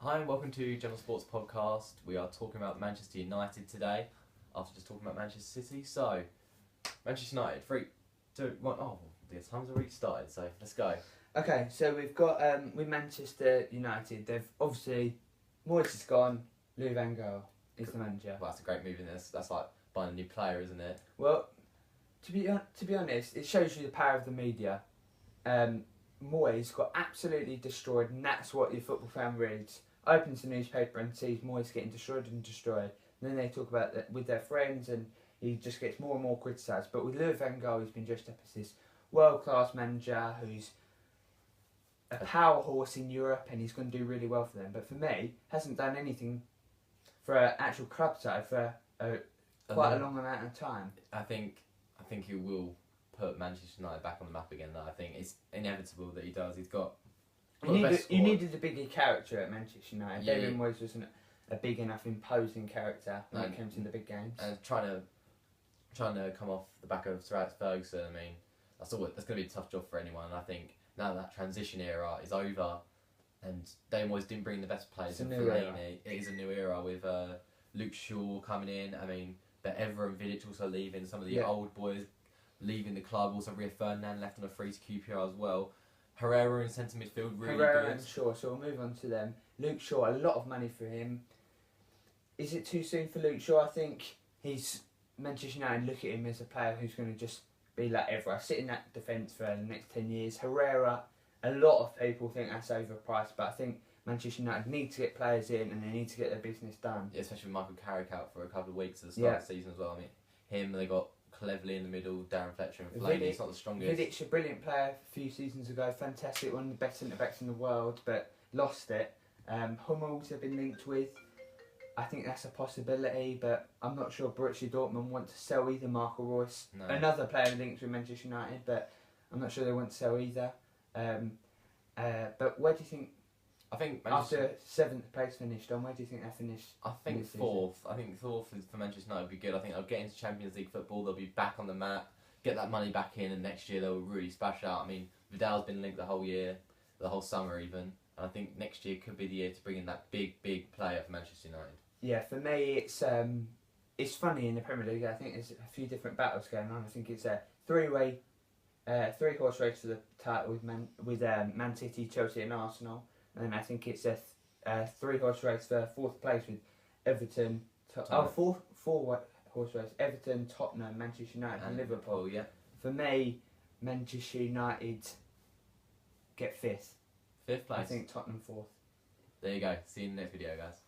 Hi and welcome to General Sports Podcast. We are talking about Manchester United today, after just talking about Manchester City. So, Manchester United, 3, 2, 1. Oh, the time's already started, so let's go. Okay, so we've got with Manchester United. They've obviously Moyes is gone. Louis van Gaal is the manager. Well, that's a great move in this. That's like buying a new player, isn't it? Well, to be honest, it shows you the power of the media. Moyes got absolutely destroyed, and that's what your football fan reads. Opens the newspaper and sees Moyes getting destroyed and destroyed. And then they talk about that with their friends, and he just gets more and more criticised. But with Louis van Gaal, he's been dressed up as this world-class manager who's a power horse in Europe, and he's going to do really well for them. But for me, hasn't done anything for an actual club side for quite a long amount of time. I think he will put Manchester United back on the map again. Though I think it's inevitable that he does. He's got You needed a bigger character at Manchester United. Yeah, David Moyes wasn't a big enough, imposing character when it came to the big games. And trying to come off the back of Sir Alex Ferguson. I mean, that's going to be a tough job for anyone. And I think now that transition era is over, and David Moyes didn't bring the best players in Fellaini. It is a new era with Luke Shaw coming in. I mean, but Evra and Vidic also leaving. Some of the old boys leaving the club. Also, Rio Ferdinand left on a free to QPR as well. Herrera in centre midfield, really Herrera good. and Shaw, so we'll move on to them. Luke Shaw, a lot of money for him. Is it too soon for Luke Shaw? I think he's Manchester United look at him as a player who's going to just be like Evra, sit in that defence for the next 10 years. Herrera, a lot of people think that's overpriced, but I think Manchester United need to get players in and they need to get their business done. Yeah, especially with Michael Carrick out for a couple of weeks at the start of the season as well. I mean, him, they got Cleverley in the middle, Darren Fletcher and Fellaini. It's not the strongest. Vidic, a brilliant player a few seasons ago, fantastic, one of the best centre-backs in the world, but lost it. Hummels have been linked with. I think that's a possibility, but I'm not sure Borussia Dortmund want to sell either. Marco Reus, another player linked with Manchester United, but I'm not sure they want to sell either. But where do you think? I think after 7th place finished on, where do you think they finished? I think 4th. I think 4th for Manchester United would be good. I think they'll get into Champions League football. They'll be back on the map, get that money back in, and next year they'll really splash out. I mean, Vidal's been linked the whole year, the whole summer even. And I think next year could be the year to bring in that big player for Manchester United. Yeah, for me it's funny in the Premier League. I think there's a few different battles going on. I think it's a three-horse race for the title with Man City, Chelsea, and Arsenal. And then I think it's a 3-horse race for 4th place with Everton. Four-horse race: Everton, Tottenham, Manchester United, and Liverpool. Yeah. For me, Manchester United get 5th. 5th place. I think Tottenham 4th. There you go. See you in the next video, guys.